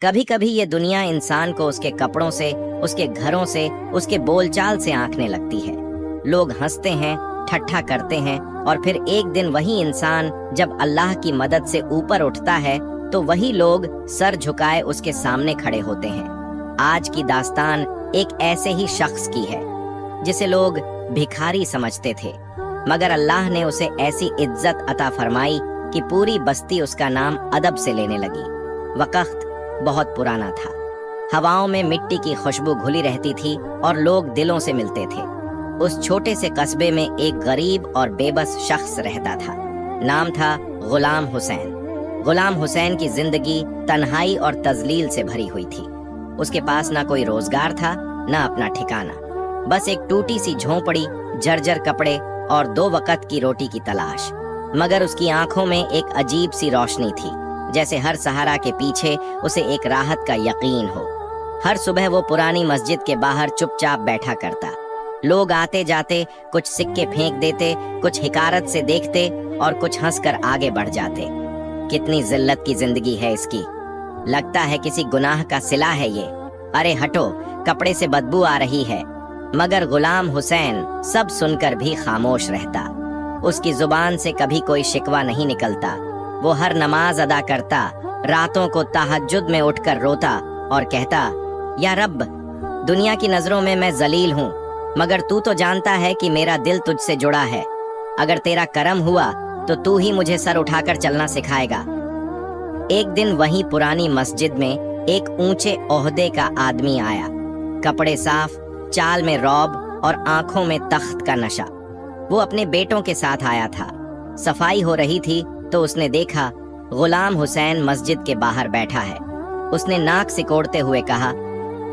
कभी कभी ये दुनिया इंसान को उसके कपड़ों से, उसके घरों से, उसके बोलचाल से आंकने लगती है। लोग हंसते हैं, ठट्ठा करते हैं, और फिर एक दिन वही इंसान जब अल्लाह की मदद से ऊपर उठता है तो वही लोग सर झुकाए उसके सामने खड़े होते हैं। आज की दास्तान एक ऐसे ही शख्स की है जिसे लोग भिखारी समझते थे, मगर अल्लाह ने उसे ऐसी इज्जत अता फरमाई कि पूरी बस्ती उसका नाम अदब से लेने लगी। वक्त बहुत पुराना था। हवाओं में मिट्टी की खुशबू घुली रहती थी और लोग दिलों से मिलते थे। उस छोटे से कस्बे में एक गरीब और बेबस शख्स रहता था। नाम था गुलाम हुसैन। गुलाम हुसैन की जिंदगी तन्हाई और तजलील से भरी हुई थी। उसके पास ना कोई रोजगार था, ना अपना ठिकाना, बस एक टूटी सी झोंपड़ी, जर्जर कपड़े और 2 वक्त की रोटी की तलाश। मगर उसकी आंखों में एक अजीब सी रोशनी थी, जैसे हर सहारा के पीछे उसे एक राहत का यकीन हो। हर सुबह वो पुरानी मस्जिद के बाहर चुपचाप बैठा करता। लोग आते जाते कुछ सिक्के फेंक देते, कुछ हिकारत से देखते और कुछ हंसकर आगे बढ़ जाते। कितनी जिल्लत की जिंदगी है इसकी, लगता है किसी गुनाह का सिला है ये। अरे हटो, कपड़े से बदबू आ रही है। मगर गुलाम हुसैन सब सुनकर भी खामोश रहता। उसकी जुबान से कभी कोई शिकवा नहीं निकलता। वो हर नमाज अदा करता, रातों को तहज्जुद में उठकर रोता और कहता, या रब, दुनिया की नजरों में मैं जलील हूँ, मगर तू तो जानता है कि मेरा दिल तुझसे जुड़ा है। अगर तेरा करम हुआ तो तू ही मुझे सर उठाकर चलना सिखाएगा। एक दिन वहीं पुरानी मस्जिद में एक ऊंचे ओहदे का आदमी आया। कपड़े साफ, चाल में रौब और आंखों में तख्त का नशा। वो अपने बेटों के साथ आया था। सफाई हो रही थी तो उसने देखा गुलाम हुसैन मस्जिद के बाहर बैठा है। उसने नाक सिकोड़ते हुए कहा,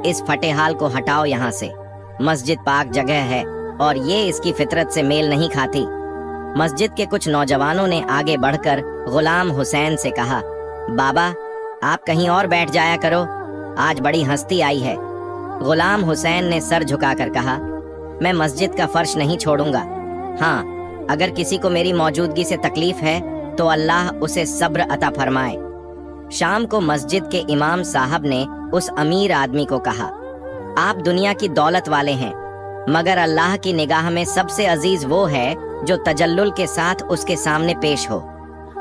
इस फटेहाल को हटाओ यहाँ से। मस्जिद पाक जगह है और ये इसकी फितरत से मेल नहीं खाती। मस्जिद के कुछ नौजवानों ने आगे बढ़कर गुलाम हुसैन से कहा, बाबा, आप कहीं और बैठ जाया करो, आज बड़ी हस्ती आई है। गुलाम हुसैन ने सर झुकाकर कहा, मैं मस्जिद का फर्श नहीं छोड़ूंगा। हाँ, अगर किसी को मेरी मौजूदगी से तकलीफ है तो अल्लाह उसे सब्र अता फरमाए। शाम को मस्जिद के इमाम साहब ने उस अमीर आदमी को कहा, आप दुनिया की दौलत वाले हैं, मगर अल्लाह की निगाह में सबसे अजीज वो है जो तजल्लुल के साथ उसके सामने पेश हो।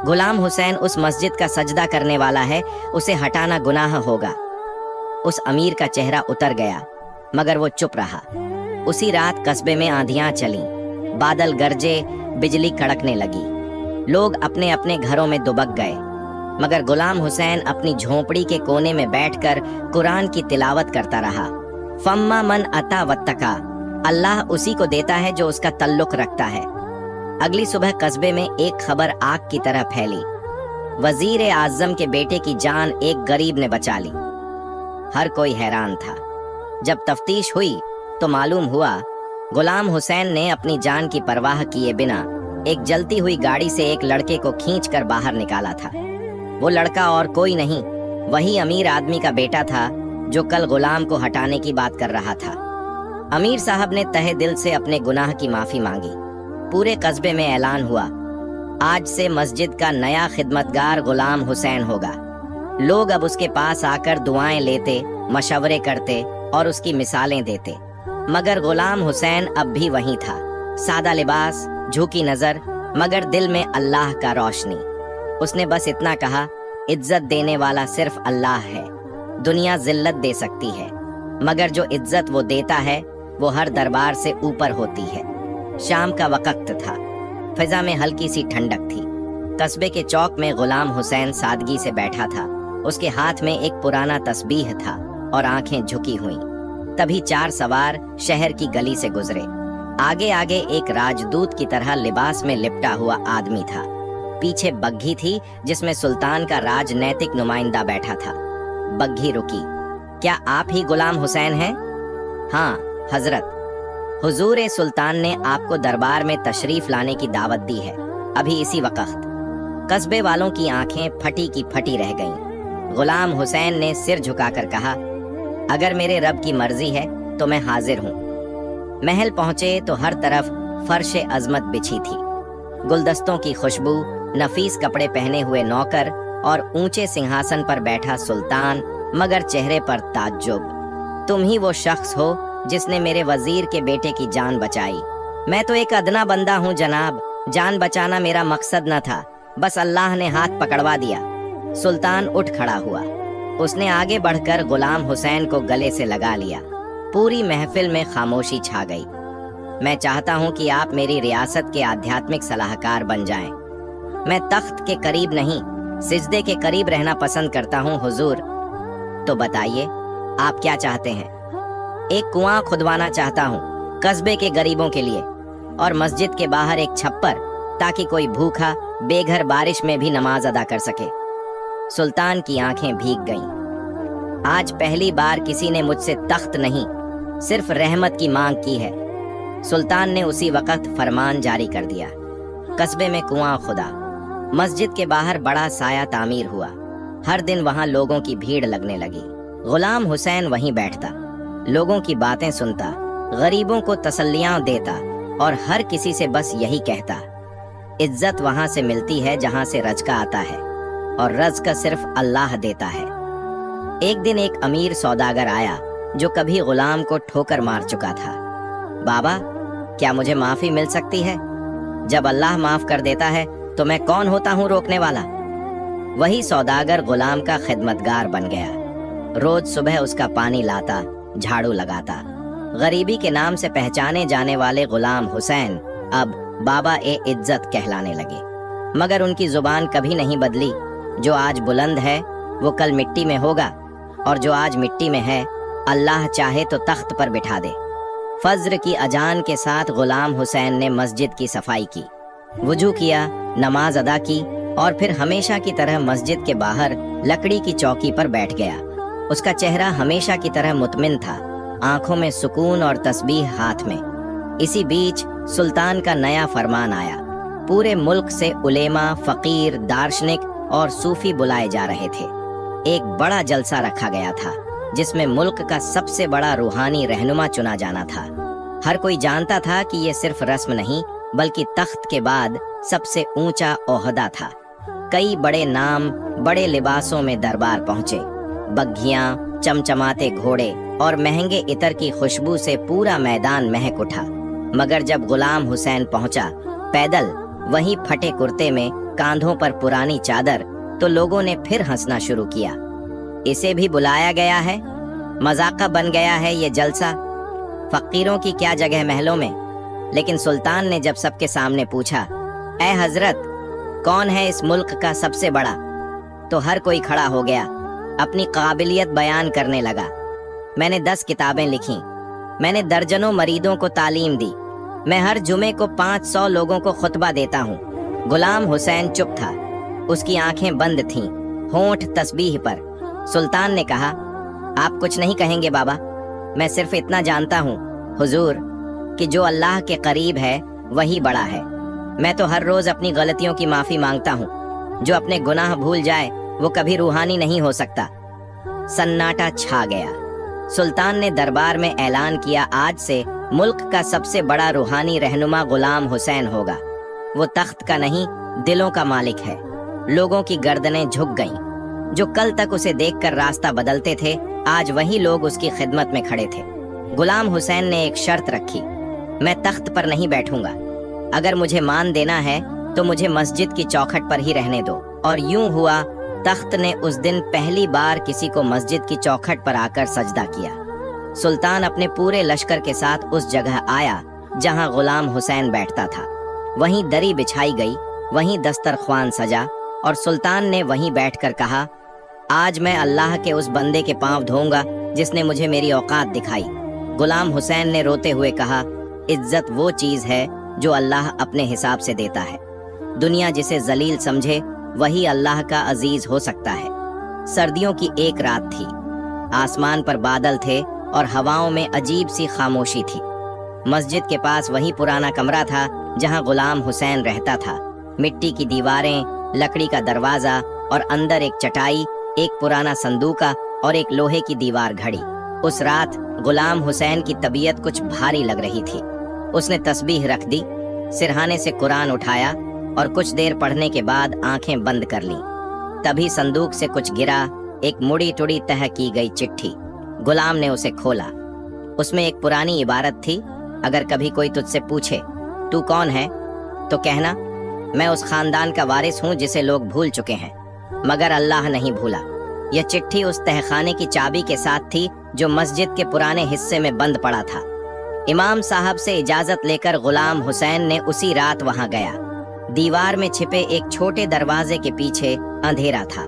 गुलाम हुसैन उस मस्जिद का सजदा करने वाला है, उसे हटाना गुनाह होगा। उस अमीर का चेहरा उतर गया, मगर वो चुप रहा। उसी रात कस्बे में आंधियां चलीं, बादल गरजे, बिजली कड़कने लगी। लोग अपने अपने घरों में दुबक गए, मगर गुलाम हुसैन अपनी झोंपड़ी के कोने में बैठकर कुरान की तिलावत करता रहा। फम्मा मन अता वत्तका, अल्लाह उसी को देता है जो उसका तल्लुक रखता है। अगली सुबह कस्बे में एक खबर आग की तरह फैली। वजीर आजम के बेटे की जान एक गरीब ने बचा ली। हर कोई हैरान था। जब तफ्तीश हुई तो मालूम हुआ गुलाम हुसैन ने अपनी जान की परवाह किए बिना एक जलती हुई गाड़ी से एक लड़के को खींचकर बाहर निकाला था। वो लड़का और कोई नहीं, वही अमीर आदमी का बेटा था जो कल गुलाम को हटाने की बात कर रहा था। अमीर साहब ने तहे दिल से अपने गुनाह की माफी मांगी। पूरे कस्बे में ऐलान हुआ, आज से मस्जिद का नया खिदमतगार गुलाम हुसैन होगा। लोग अब उसके पास आकर दुआएं लेते, मशवरे करते और उसकी मिसालें देते। मगर गुलाम हुसैन अब भी वही था, सादा लिबास, झुकी नजर, मगर दिल में अल्लाह का रोशनी। उसने बस इतना कहा, इज्जत देने वाला सिर्फ अल्लाह है। दुनिया जिल्लत दे सकती है, मगर जो इज्जत वो देता है वो हर दरबार से ऊपर होती है। शाम का वक्त था, फिजा में हल्की सी ठंडक थी। कस्बे के चौक में गुलाम हुसैन सादगी से बैठा था। उसके हाथ में एक पुराना तस्बीह था और आंखें झुकी हुई। तभी 4 सवार शहर की गली से गुजरे। आगे आगे एक राजदूत की तरह लिबास में लिपटा हुआ आदमी था। पीछे बग्घी थी जिसमें सुल्तान का राजनैतिक नुमाइंदा बैठा था। बग्घी रुकी। क्या आप ही गुलाम हुसैन हैं? हाँ हजरत, हुजूर सुल्तान ने आपको दरबार में तशरीफ लाने की दावत दी है, अभी इसी वक्त। कस्बे वालों की आंखें फटी की फटी रह गईं। गुलाम हुसैन ने सिर झुकाकर कहा, अगर मेरे रब की मर्जी है तो मैं हाजिर हूँ। महल पहुंचे तो हर तरफ फर्श अजमत बिछी थी। गुलदस्तों की खुशबू, नफीस कपड़े पहने हुए नौकर और ऊंचे सिंहासन पर बैठा सुल्तान मगर चेहरे पर ताज्जुब। तुम ही वो शख्स हो जिसने मेरे वजीर के बेटे की जान बचाई। मैं तो एक अदना बंदा हूँ जनाब, जान बचाना मेरा मकसद न था, बस अल्लाह ने हाथ पकड़वा दिया। सुल्तान उठ खड़ा हुआ। उसने आगे बढ़कर गुलाम हुसैन को गले से लगा लिया। पूरी महफिल में खामोशी छा गई। मैं चाहता हूँ कि आप मेरी रियासत के आध्यात्मिक सलाहकार बन जाएं। मैं तख्त के करीब नहीं, सिजदे के करीब रहना पसंद करता हूँ हुजूर। तो बताइए, आप क्या चाहते हैं? एक कुआं खुदवाना चाहता हूँ कस्बे के गरीबों के लिए, और मस्जिद के बाहर एक छप्पर, ताकि कोई भूखा बेघर बारिश में भी नमाज अदा कर सके। सुल्तान की आंखें भीग गईं। आज पहली बार किसी ने मुझसे तख्त नहीं, सिर्फ रहमत की मांग की है। सुल्तान ने उसी वक्त फरमान जारी कर दिया। कस्बे में कुआं खुदा, मस्जिद के बाहर बड़ा साया तामीर हुआ। हर दिन वहां लोगों की भीड़ लगने लगी। गुलाम हुसैन वहीं बैठता, लोगों की बातें सुनता, गरीबों को तसल्लियां देता और हर किसी से बस यही कहता, इज्जत वहां से मिलती है जहां से रज़्क़ आता है, और रज़्क़ सिर्फ अल्लाह देता है। एक दिन एक अमीर सौदागर आया जो कभी गुलाम को ठोकर मार चुका था। बाबा, क्या मुझे माफी मिल सकती है? जब अल्लाह माफ कर देता है तो मैं कौन होता हूँ रोकने वाला? वही सौदागर गुलाम का खिदमतगार बन गया। रोज सुबह उसका पानी लाता, झाड़ू लगाता। गरीबी के नाम से पहचाने जाने वाले गुलाम हुसैन अब बाबा ए इज्जत कहलाने लगे। मगर उनकी जुबान कभी नहीं बदली। जो आज बुलंद है वो कल मिट्टी में होगा, और जो आज मिट्टी में है अल्लाह चाहे तो तख्त पर बिठा दे। फज्र की अजान के साथ गुलाम हुसैन ने मस्जिद की सफाई की, वुजू किया, नमाज अदा की और फिर हमेशा की तरह मस्जिद के बाहर लकड़ी की चौकी पर बैठ गया। उसका चेहरा हमेशा की तरह मुतमिन था, आंखों में सुकून और तस्बीह हाथ में। इसी बीच सुल्तान का नया फरमान आया। पूरे मुल्क से उलेमा, फकीर, दार्शनिक और सूफी बुलाए जा रहे थे। एक बड़ा जलसा रखा गया था जिसमें मुल्क का सबसे बड़ा रूहानी रहनुमा चुना जाना था। हर कोई जानता था कि ये सिर्फ रस्म नहीं बल्कि तख्त के बाद सबसे ऊंचा ओहदा था। कई बड़े नाम बड़े लिबासों में दरबार पहुंचे। बग्घियां, चमचमाते घोड़े और महंगे इतर की खुशबू से पूरा मैदान महक उठा। मगर जब गुलाम हुसैन पहुंचा पैदल, वही फटे कुर्ते में, कांधों पर पुरानी चादर, तो लोगों ने फिर हंसना शुरू किया। इसे भी बुलाया गया है? मजाका बन गया है ये जलसा? फकीरों की क्या जगह महलों में? लेकिन सुल्तान ने जब सबके सामने पूछा, ऐ हजरत, कौन है इस मुल्क का सबसे बड़ा? तो हर कोई खड़ा हो गया, अपनी काबिलियत बयान करने लगा। मैंने 10 किताबें लिखी, मैंने दर्जनों मरीदों को तालीम दी, मैं हर जुमे को 500 लोगों को खुतबा देता हूँ। गुलाम हुसैन चुप था, उसकी आंखें बंद थीं, होंठ तस्बीह पर। सुल्तान ने कहा, आप कुछ नहीं कहेंगे बाबा, मैं सिर्फ इतना जानता हूँ हुजूर कि जो अल्लाह के करीब है वही बड़ा है। मैं तो हर रोज अपनी गलतियों की माफी मांगता हूँ। जो अपने गुनाह भूल जाए वो कभी रूहानी नहीं हो सकता। सन्नाटा छा गया। सुल्तान ने दरबार में ऐलान किया, आज से मुल्क का सबसे बड़ा रूहानी रहनुमा गुलाम हुसैन होगा। वो तख्त का नहीं, दिलों का मालिक है। लोगों की गर्दनें झुक गईं। जो कल तक उसे देखकर रास्ता बदलते थे, आज वही लोग उसकी खिदमत में खड़े थे। गुलाम हुसैन ने एक शर्त रखी, मैं तख्त पर नहीं बैठूंगा। अगर मुझे मान देना है तो मुझे मस्जिद की चौखट पर ही रहने दो। और यूं हुआ, तख्त ने उस दिन पहली बार किसी को मस्जिद की चौखट पर आकर सजदा किया। सुल्तान अपने पूरे लश्कर के साथ उस जगह आया जहां गुलाम हुसैन बैठता था। वहीं दरी बिछाई गई, वहीं दस्तरख्वान सजा, और सुल्तान ने वहीं बैठकर कहा, आज मैं अल्लाह के उस बंदे के पांव धोऊंगा जिसने मुझे मेरी औकात दिखाई। गुलाम हुसैन ने रोते हुए कहा, इज्जत वो चीज है जो अल्लाह अपने हिसाब से देता है। दुनिया जिसे जलील समझे वही अल्लाह का अजीज हो सकता है। सर्दियों की एक रात थी, आसमान पर बादल थे और हवाओं में अजीब सी खामोशी थी। मस्जिद के पास वही पुराना कमरा था जहां गुलाम हुसैन रहता था। मिट्टी की दीवारें, लकड़ी का दरवाजा और अंदर एक चटाई, एक पुराना संदूका और एक लोहे की दीवार घड़ी। उस रात गुलाम हुसैन की तबीयत कुछ भारी लग रही थी। उसने तस्बीह रख दी, सिरहाने से कुरान उठाया और कुछ देर पढ़ने के बाद आंखें बंद कर लीं। तभी संदूक से कुछ गिरा, एक मुड़ी टुड़ी तह की गई चिट्ठी। गुलाम ने उसे खोला। उसमें एक पुरानी इबारत थी, अगर कभी कोई तुझसे पूछे तू कौन है तो कहना मैं उस खानदान का वारिस हूँ जिसे लोग भूल चुके हैं, मगर अल्लाह नहीं भूला। यह चिट्ठी उस तहखाने की चाबी के साथ थी जो मस्जिद के पुराने हिस्से में बंद पड़ा था। इमाम साहब से इजाजत लेकर गुलाम हुसैन ने उसी रात वहां गया। दीवार में छिपे एक छोटे दरवाजे के पीछे अंधेरा था।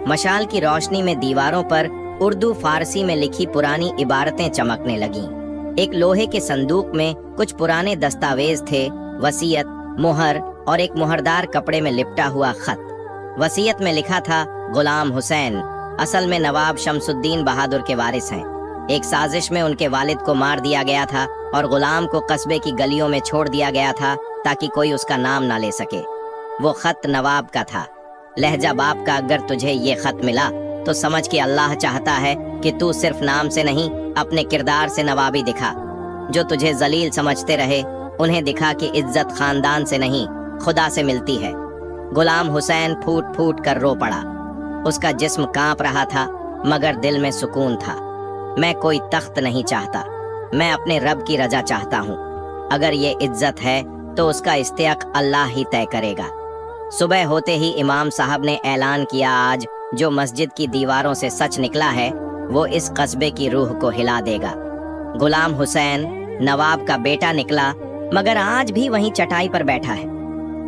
मशाल की रोशनी में दीवारों पर उर्दू फारसी में लिखी पुरानी इबारतें चमकने लगीं। एक लोहे के संदूक में कुछ पुराने दस्तावेज थे, वसीयत, मुहर और एक मुहरदार कपड़े में लिपटा हुआ खत। वसीयत में लिखा था, गुलाम हुसैन असल में नवाब शमसुद्दीन बहादुर के वारिस हैं। एक साजिश में उनके वालिद को मार दिया गया था और गुलाम को कस्बे की गलियों में छोड़ दिया गया था ताकि कोई उसका नाम ना ले सके। वो खत नवाब का था। लहजा बाप का अगर तुझे ये खत मिला तो समझ कि अल्लाह चाहता है कि तू सिर्फ नाम से नहीं अपने किरदार से नवाबी दिखा। जो तुझे जलील समझते रहे उन्हें दिखा कि इज्जत खानदान से नहीं खुदा से मिलती है। गुलाम हुसैन फूट फूट कर रो पड़ा। उसका जिस्म कांप रहा था मगर दिल में सुकून था। मैं कोई तख्त नहीं चाहता, मैं अपने रब की रजा चाहता हूँ। अगर ये इज्जत है तो उसका इस्तेहक अल्लाह ही तय करेगा। सुबह होते ही इमाम साहब ने ऐलान किया, आज जो मस्जिद की दीवारों से सच निकला है वो इस कस्बे की रूह को हिला देगा। गुलाम हुसैन नवाब का बेटा निकला मगर आज भी वहीं चटाई पर बैठा है।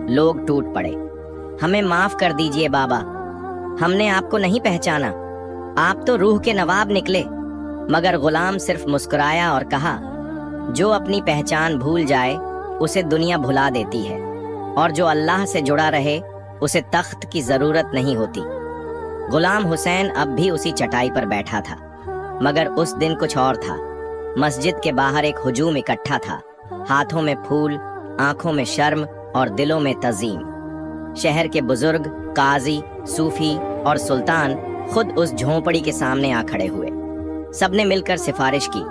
लोग टूट पड़े, हमें माफ कर दीजिए बाबा, हमने आपको नहीं पहचाना, आप तो रूह के नवाब निकले। मगर गुलाम सिर्फ मुस्कुराया और कहा, जो अपनी पहचान भूल जाए उसे दुनिया भुला देती है, और जो अल्लाह से जुड़ा रहे उसे तख्त की जरूरत नहीं होती। गुलाम हुसैन अब भी उसी चटाई पर बैठा था, मगर उस दिन कुछ और था। मस्जिद के बाहर एक हुजूम इकट्ठा था, हाथों में फूल, आंखों में शर्म और दिलों में तज़ीम। शहर के बुजुर्ग, काजी, सूफी और सुल्तान खुद उस झोंपड़ी के सामने आ खड़े हुए। सबने मिलकर सिफारिश की,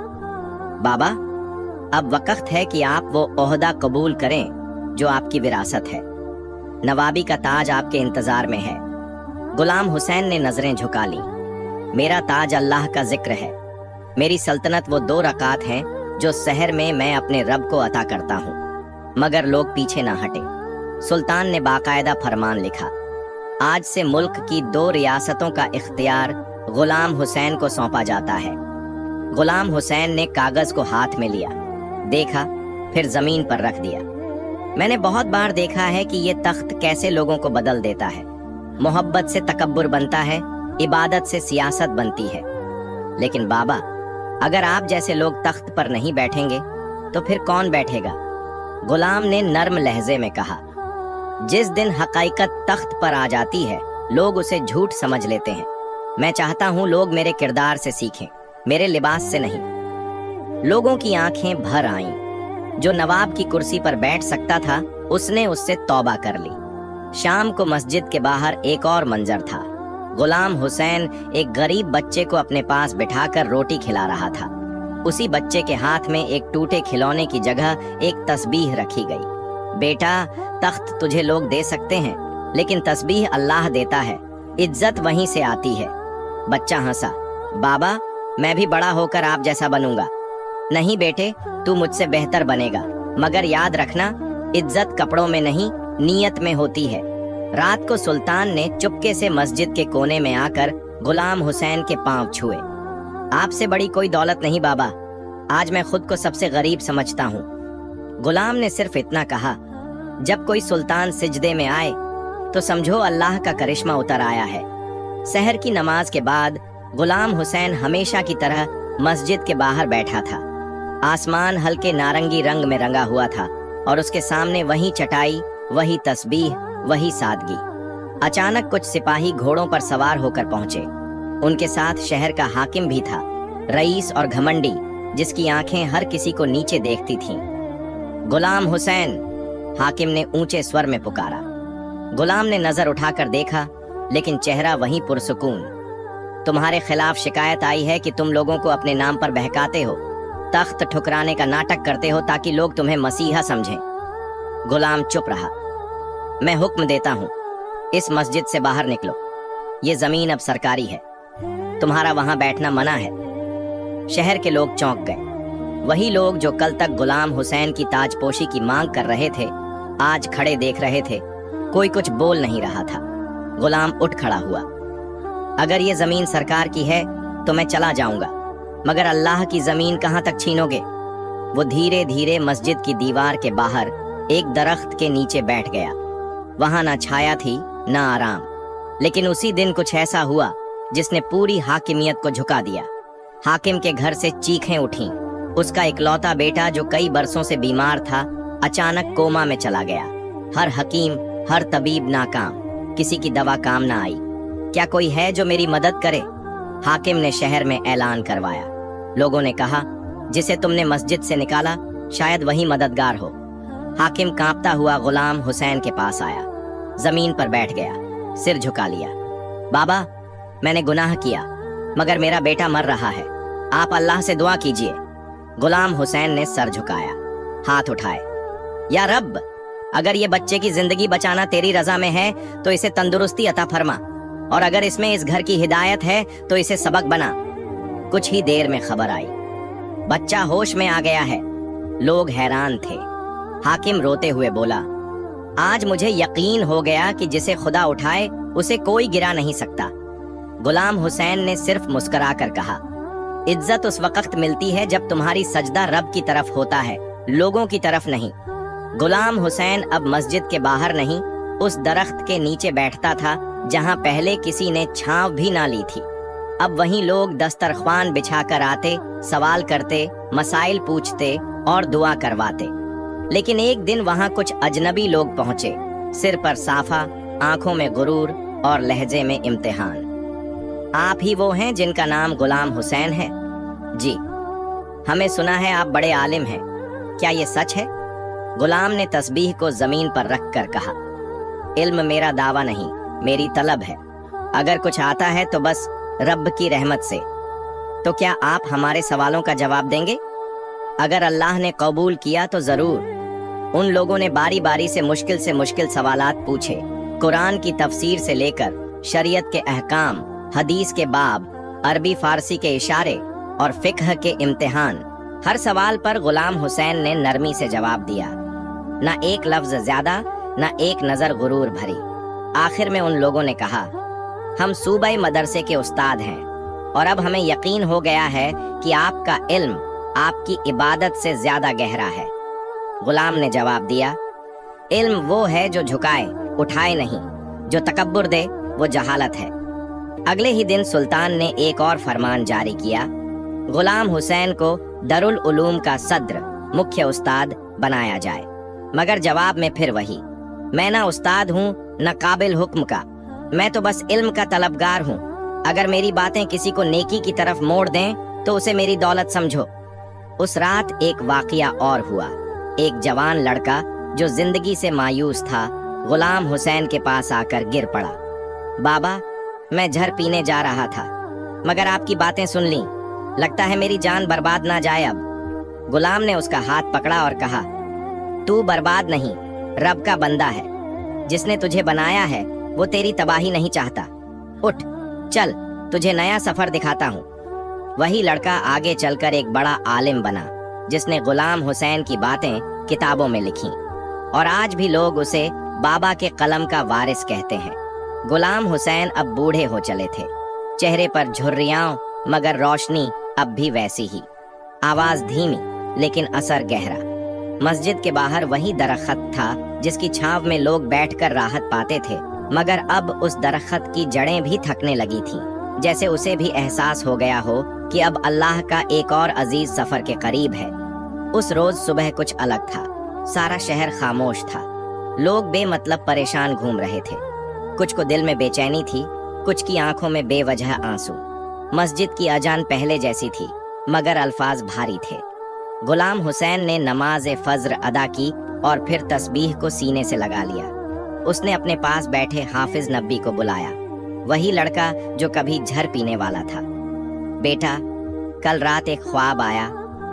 बाबा अब वक्त है कि आप वो ओहदा कबूल करें जो आपकी विरासत है। नवाबी का ताज आपके इंतजार में है। गुलाम हुसैन ने नजरें झुका ली। मेरा ताज अल्लाह का जिक्र है। मेरी सल्तनत वो 2 रकात हैं जो सहर में मैं अपने रब को अता करता हूँ। मगर लोग पीछे ना हटे। सुल्तान ने बाकायदा फरमान लिखा, आज से मुल्क की 2 रियासतों का इख्तियार गुलाम हुसैन को सौंपा जाता है। गुलाम हुसैन ने कागज को हाथ में लिया, देखा, फिर जमीन पर रख दिया। मैंने बहुत बार देखा है कि ये तख्त कैसे लोगों को बदल देता है। मोहब्बत से तकब्बुर बनता है, इबादत से सियासत बनती है। लेकिन बाबा, अगर आप जैसे लोग तख्त पर नहीं बैठेंगे तो फिर कौन बैठेगा? गुलाम ने नर्म लहजे में कहा, जिस दिन हकीकत तख्त पर आ जाती है लोग उसे झूठ समझ लेते हैं। मैं चाहता हूँ लोग मेरे किरदार से सीखें, मेरे लिबास से नहीं। लोगों की आंखें भर आईं। जो नवाब की कुर्सी पर बैठ सकता था उसने उससे तौबा कर ली। शाम को मस्जिद के बाहर एक और मंजर था। गुलाम हुसैन एक गरीब बच्चे को अपने पास बिठाकर रोटी खिला रहा था। उसी बच्चे के हाथ में एक टूटे खिलौने की जगह एक तस्बीह रखी गई। बेटा, तख्त तुझे लोग दे सकते हैं लेकिन तस्बीह अल्लाह देता है, इज्जत वहीं से आती है। बच्चा हंसा, बाबा मैं भी बड़ा होकर आप जैसा बनूंगा। नहीं बेटे, तू मुझसे बेहतर बनेगा, मगर याद रखना इज्जत कपड़ों में नहीं नीयत में होती है। रात को सुल्तान ने चुपके से मस्जिद के कोने में आकर गुलाम हुसैन के पांव छुए। आपसे बड़ी कोई दौलत नहीं बाबा, आज मैं खुद को सबसे गरीब समझता हूँ। गुलाम ने सिर्फ इतना कहा, जब कोई सुल्तान सिजदे में आए तो समझो अल्लाह का करिश्मा उतर आया है। सहर की नमाज के बाद गुलाम हुसैन हमेशा की तरह मस्जिद के बाहर बैठा था। आसमान हल्के नारंगी रंग में रंगा हुआ था और उसके सामने वही चटाई, वही तस्बीह, वही सादगी। अचानक कुछ सिपाही घोड़ों पर सवार होकर पहुंचे। उनके साथ शहर का हाकिम भी था, रईस और घमंडी, जिसकी आंखें हर किसी को नीचे देखती थीं। गुलाम हुसैन, हाकिम ने ऊंचे स्वर में पुकारा। गुलाम ने नजर उठाकर देखा, लेकिन चेहरा वहीं पुरसुकून। तुम्हारे खिलाफ शिकायत आई है कि तुम लोगों को अपने नाम पर बहकाते हो, तख्त ठुकराने का नाटक करते हो ताकि लोग तुम्हें मसीहा समझें। गुलाम चुप रहा। मैं हुक्म देता हूँ, इस मस्जिद से बाहर निकलो। ये जमीन अब सरकारी है। तुम्हारा वहां बैठना मना है। शहर के लोग चौंक गए। वही लोग जो कल तक गुलाम हुसैन की ताजपोशी की मांग कर रहे थे, आज खड़े देख रहे थे। कोई कुछ बोल नहीं रहा था। गुलाम उठ खड़ा हुआ। अगर ये जमीन सरकार की है तो मैं चला जाऊंगा, मगर अल्लाह की जमीन कहां तक छीनोगे? वो धीरे धीरे मस्जिद की दीवार के बाहर एक दरख्त के नीचे बैठ गया। वहां ना छाया थी ना आराम, लेकिन उसी दिन कुछ ऐसा हुआ जिसने पूरी हाकिमियत को झुका दिया। हाकिम के घर से चीखें उठीं। उसका इकलौता बेटा जो कई बरसों से बीमार था, अचानक कोमा में चला गया। हर हकीम, हर तबीब नाकाम, किसी की दवा काम ना आई। क्या कोई है जो मेरी मदद करे? हाकिम ने शहर में ऐलान करवाया। लोगों ने कहा, जिसे तुमने मस्जिद से निकाला शायद वही मददगार हो। हाकिम कांपता हुआ गुलाम हुसैन के पास आया, जमीन पर बैठ गया, सिर झुका लिया। बाबा, मैंने गुनाह किया, मगर मेरा बेटा मर रहा है, आप अल्लाह से दुआ कीजिए। गुलाम हुसैन ने सर झुकाया, हाथ उठाए। या रब, अगर ये बच्चे की जिंदगी बचाना तेरी रजा में है तो इसे तंदुरुस्ती अता फरमा, और अगर इसमें इस घर की हिदायत है तो इसे सबक बना। कुछ ही देर में खबर आई, बच्चा होश में आ गया है। लोग हैरान थे। हाकिम रोते हुए बोला, आज मुझे यकीन हो गया कि जिसे खुदा उठाए उसे कोई गिरा नहीं सकता। गुलाम हुसैन ने सिर्फ मुस्कुराकर कहा, इज्जत उस वक्त मिलती है जब तुम्हारी सजदा रब की तरफ होता है, लोगों की तरफ नहीं। गुलाम हुसैन अब मस्जिद के बाहर नहीं, उस दरख्त के नीचे बैठता था जहां पहले किसी ने छांव भी ना ली थी। अब वहीं लोग दस्तरख्वान बिछाकर आते, सवाल करते, मसाइल पूछते और दुआ करवाते। लेकिन एक दिन वहां कुछ अजनबी लोग पहुंचे, सिर पर साफा, आंखों में गुरूर और लहजे में इम्तिहान। आप ही वो हैं जिनका नाम गुलाम हुसैन है? जी, हमें सुना है आप बड़े आलिम हैं, क्या ये सच है? गुलाम ने तस्बीह को जमीन पर रख कर कहा, इल्म मेरा दावा नहीं, मेरी तलब है। अगर कुछ आता है तो बस रब की रहमत से। तो क्या आप हमारे सवालों का जवाब देंगे? अगर अल्लाह ने कबूल किया तो जरूर। उन लोगों ने बारी बारी से मुश्किल सवालात पूछे, कुरान की तफसीर से लेकर शरीयत के अहकाम, हदीस के बाब, अरबी फारसी के इशारे और फिक्ह के इम्तिहान। हर सवाल पर गुलाम हुसैन ने नरमी से जवाब दिया, ना एक लफ्ज ज्यादा, ना एक नजर गुरूर भरी। आखिर में उन लोगों ने कहा, हम सूबाई मदरसे के उस्ताद हैं और अब हमें यकीन हो गया है कि आपका इल्म आपकी इबादत से ज्यादा गहरा है। गुलाम ने जवाब दिया, इल्म वो है जो झुकाए, उठाए नहीं, जो तकब्बुर दे वो जहालत है। अगले ही दिन सुल्तान ने एक और फरमान जारी किया, गुलाम हुसैन को दरुल उलूम का सद्र, मुख्य उस्ताद बनाया जाए। मगर जवाब में फिर वही, मैं ना उस्ताद हूँ न काबिल हुक्म का, मैं तो बस इल्म का तलबगार हूँ। अगर मेरी बातें किसी को नेकी की तरफ मोड़ दें तो उसे मेरी दौलत समझो। उस रात एक वाकया और हुआ। एक जवान लड़का जो जिंदगी से मायूस था, गुलाम हुसैन के पास आकर गिर पड़ा। बाबा, मैं जहर पीने जा रहा था, मगर आपकी बातें सुन ली, लगता है मेरी जान बर्बाद ना जाए अब। गुलाम ने उसका हाथ पकड़ा और कहा, तू बर्बाद नहीं, रब का बंदा है, जिसने तुझे बनाया है वो तेरी तबाही नहीं चाहता। उठ, चल, तुझे नया सफर दिखाता हूँ। वही लड़का आगे चलकर एक बड़ा आलिम बना, जिसने गुलाम हुसैन की बातें किताबों में लिखी और आज भी लोग उसे बाबा के कलम का वारिस कहते हैं। गुलाम हुसैन अब बूढ़े हो चले थे, चेहरे पर झुर्रियां, मगर रोशनी अब भी वैसी ही। आवाज धीमी लेकिन असर गहरा। मस्जिद के बाहर वही दरख्त था जिसकी छांव में लोग बैठकर राहत पाते थे, मगर अब उस दरख्त की जड़ें भी थकने लगी थीं, जैसे उसे भी एहसास हो गया हो कि अब अल्लाह का एक और अजीज सफर के करीब है। उस रोज सुबह कुछ अलग था। सारा शहर खामोश था। लोग बेमतलब परेशान घूम रहे थे। कुछ को दिल में बेचैनी थी, कुछ की आंखों में बेवजह आंसू। मस्जिद की अजान पहले जैसी थी, मगर अल्फाज भारी थे। गुलाम हुसैन ने नमाज फज्र अदा की और फिर तस्बीह को सीने से लगा लिया। उसने अपने पास बैठे हाफिज नब्बी को बुलाया, वही लड़का जो कभी झर पीने वाला था। बेटा, कल रात एक ख्वाब आया,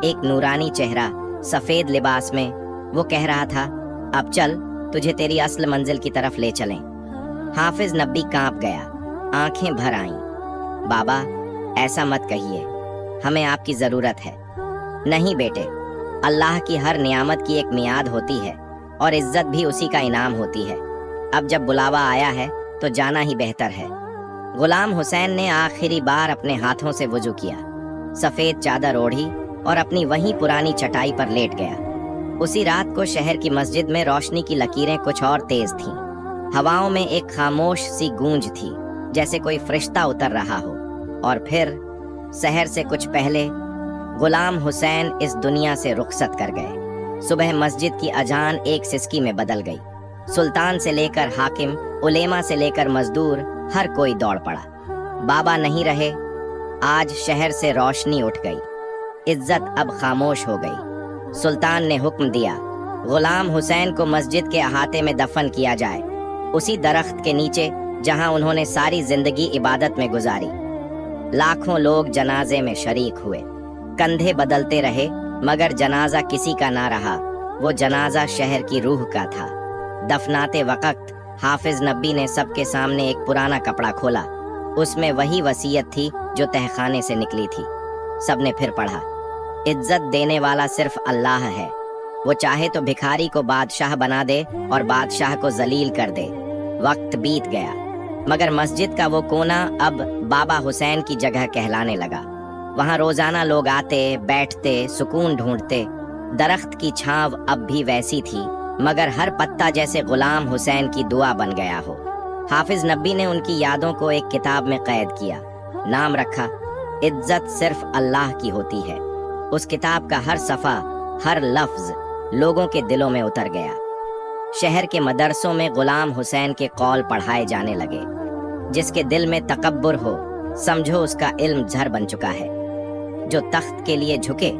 एक नूरानी चेहरा सफेद लिबास में। वो कह रहा था, अब चल, तुझे तेरी असल मंजिल की तरफ ले चलें। हाफिज नब्बी कांप गया, आंखें भर आईं। बाबा, ऐसा मत कहिए, हमें आपकी जरूरत है। नहीं बेटे, अल्लाह की हर नियामत की एक मियाद होती है और इज्जत भी उसी का इनाम होती है। अब जब बुलावा आया है तो जाना ही बेहतर है। गुलाम हुसैन ने आखिरी बार अपने हाथों से वुजू किया, सफेद चादर ओढ़ी और अपनी वहीं पुरानी चटाई पर लेट गया। उसी रात को शहर की मस्जिद में रोशनी की लकीरें कुछ और तेज थीं। हवाओं में एक खामोश सी गूंज थी, जैसे कोई फरिश्ता उतर रहा हो। और फिर सहर से कुछ पहले गुलाम हुसैन इस दुनिया से रुखसत कर गए। सुबह मस्जिद की अजान एक सिसकी में बदल गई। सुल्तान से लेकर हाकिम, उलेमा से लेकर मजदूर, हर कोई दौड़ पड़ा। बाबा नहीं रहे, आज शहर से रोशनी उठ गई। इज्जत अब खामोश हो गई। सुल्तान ने हुक्म दिया, गुलाम हुसैन को मस्जिद के अहाते में दफन किया जाए, उसी दरख्त के नीचे जहां उन्होंने सारी जिंदगी इबादत में गुजारी। लाखों लोग जनाजे में शरीक हुए। कंधे बदलते रहे, मगर जनाजा किसी का ना रहा। वो जनाजा शहर की रूह का था। दफनाते वक्त हाफिज नबी ने सबके सामने एक पुराना कपड़ा खोला। उसमें वही वसीयत थी जो तहखाने से निकली थी। सबने फिर पढ़ा, इज्जत देने वाला सिर्फ अल्लाह है। वो चाहे तो भिखारी को बादशाह बना दे और बादशाह को जलील कर दे। वक्त बीत गया, मगर मस्जिद का वो कोना अब बाबा हुसैन की जगह कहलाने लगा। वहाँ रोजाना लोग आते, बैठते, सुकून ढूंढते। दरख्त की छांव अब भी वैसी थी, मगर हर पत्ता जैसे गुलाम हुसैन की दुआ बन गया हो। हाफिज नबी ने उनकी यादों को एक किताब में कैद किया। नाम रखा, इज्जत सिर्फ अल्लाह की होती है। उस किताब का हर सफ़ा, हर लफ्ज लोगों के दिलों में उतर गया। शहर के मदरसों में गुलाम हुसैन के कौल पढ़ाए जाने लगे। जिसके दिल में तकब्बुर हो, समझो उसका इल्म झर बन चुका है। जो तख्त के लिए झुके,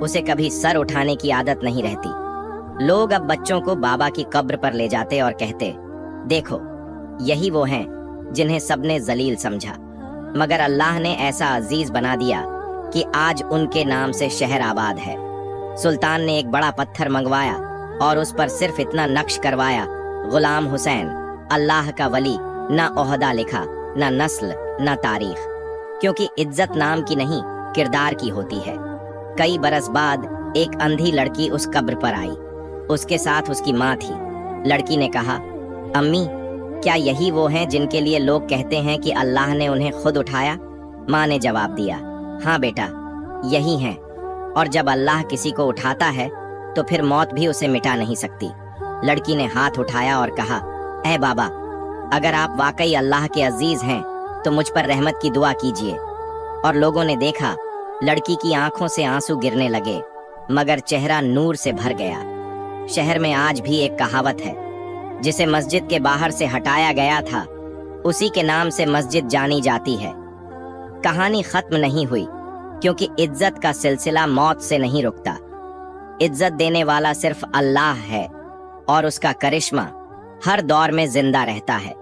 उसे कभी सर उठाने की आदत नहीं रहती। लोग अब बच्चों को बाबा की कब्र पर ले जाते और कहते, देखो यही वो हैं जिन्हें सबने जलील समझा, मगर अल्लाह ने ऐसा अजीज बना दिया कि आज उनके नाम से शहर आबाद है। सुल्तान ने एक बड़ा पत्थर मंगवाया और उस पर सिर्फ इतना नक्श करवाया, गुलाम हुसैन अल्लाह का वली। ना ओहदा लिखा, ना नस्ल, ना तारीख, क्योंकि इज्जत नाम की नहीं, किरदार की होती है। कई बरस बाद एक अंधी लड़की उस कब्र पर आई। उसके साथ उसकी माँ थी। लड़की ने कहा, अम्मी, क्या यही वो हैं जिनके लिए लोग कहते हैं कि अल्लाह ने उन्हें खुद उठाया? माँ ने जवाब दिया, हाँ बेटा, यही हैं। और जब अल्लाह किसी को उठाता है तो फिर मौत भी उसे मिटा नहीं सकती। लड़की ने हाथ उठाया और कहा, ऐ बाबा, अगर आप वाकई अल्लाह के अजीज हैं तो मुझ पर रहमत की दुआ कीजिए। और लोगों ने देखा, लड़की की आंखों से आंसू गिरने लगे, मगर चेहरा नूर से भर गया। शहर में आज भी एक कहावत है, जिसे मस्जिद के बाहर से हटाया गया था, उसी के नाम से मस्जिद जानी जाती है। कहानी खत्म नहीं हुई, क्योंकि इज्जत का सिलसिला मौत से नहीं रुकता। इज्जत देने वाला सिर्फ अल्लाह है और उसका करिश्मा हर दौर में जिंदा रहता है।